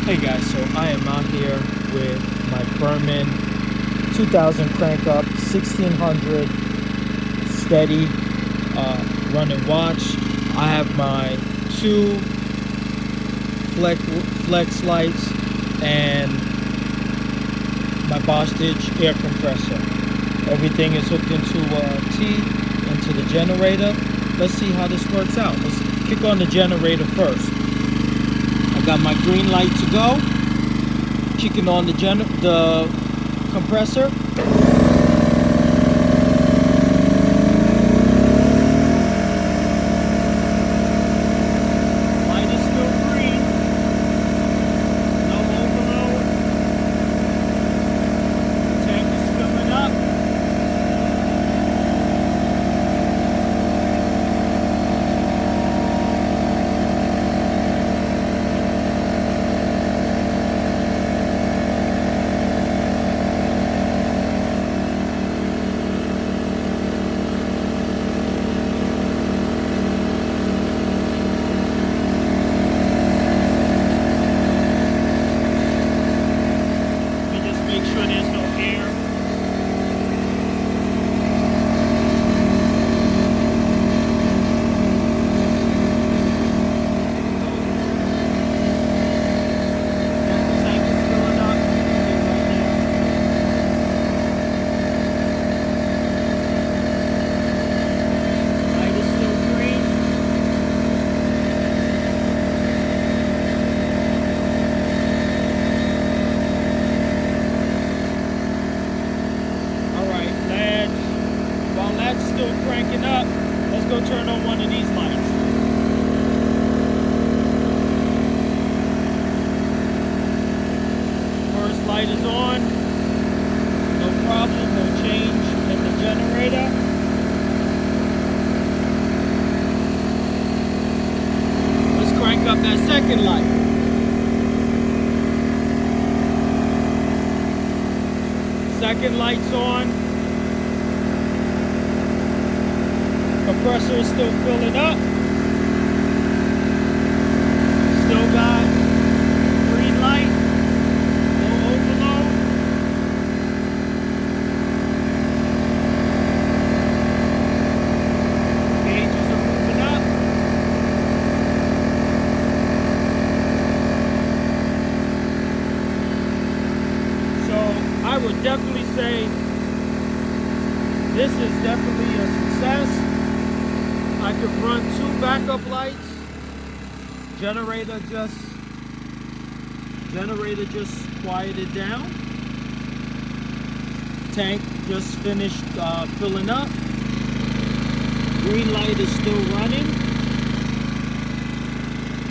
Hey guys, so I am out here with my Firman 2000 crank up 1600 steady running watch. I have my two flex lights and my Bosch air compressor. Everything is hooked into into the generator. Let's see how this works out. Let's kick on the generator first. I got my green light to go. Kicking on the compressor. Light is still green. No overload. Tank is filling up. Make sure there's no air. Tank is filling up. Light is still green. While that's still cranking up, let's go turn on one of these lights. First light is on. No problem, no change in the generator. Let's crank up that second light. Second light's on. Compressor is still filling up. Still got green light. No overload. Gauges are moving up. So I would definitely say this is definitely a success. I could run two backup lights. Generator just quieted down. Tank just finished filling up. Green light is still running.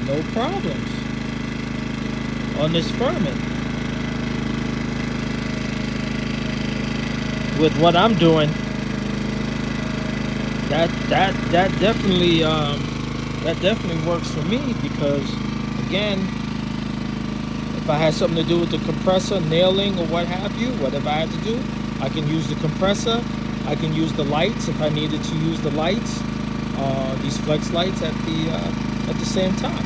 No problems on this Firman. With what I'm doing, that definitely works for me, because again, if I had something to do with the compressor, nailing or what have you, whatever I had to do, I can use the compressor. I can use the lights if I needed to use the lights, these flex lights at the same time.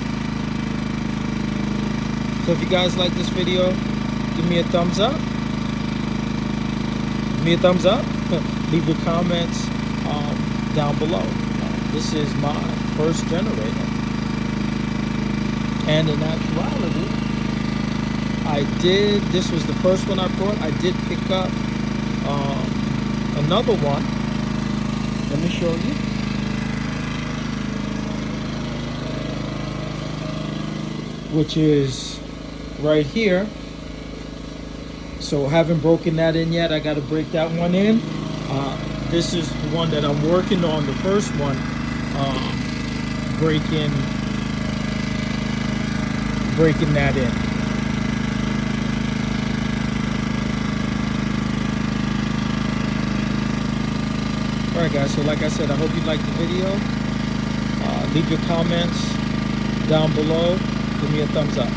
So if you guys like this video, give me a thumbs up. Give me a thumbs up. Leave your comments down below. This is my first generator, and in actuality, this was the first one I brought. I did pick up another one. Let me show you. Which is right here. So haven't broken that in yet. I got to break that one in. This is the one that I'm working on, the first one, breaking that in. Alright guys, so like I said, I hope you liked the video. Leave your comments down below. Give me a thumbs up.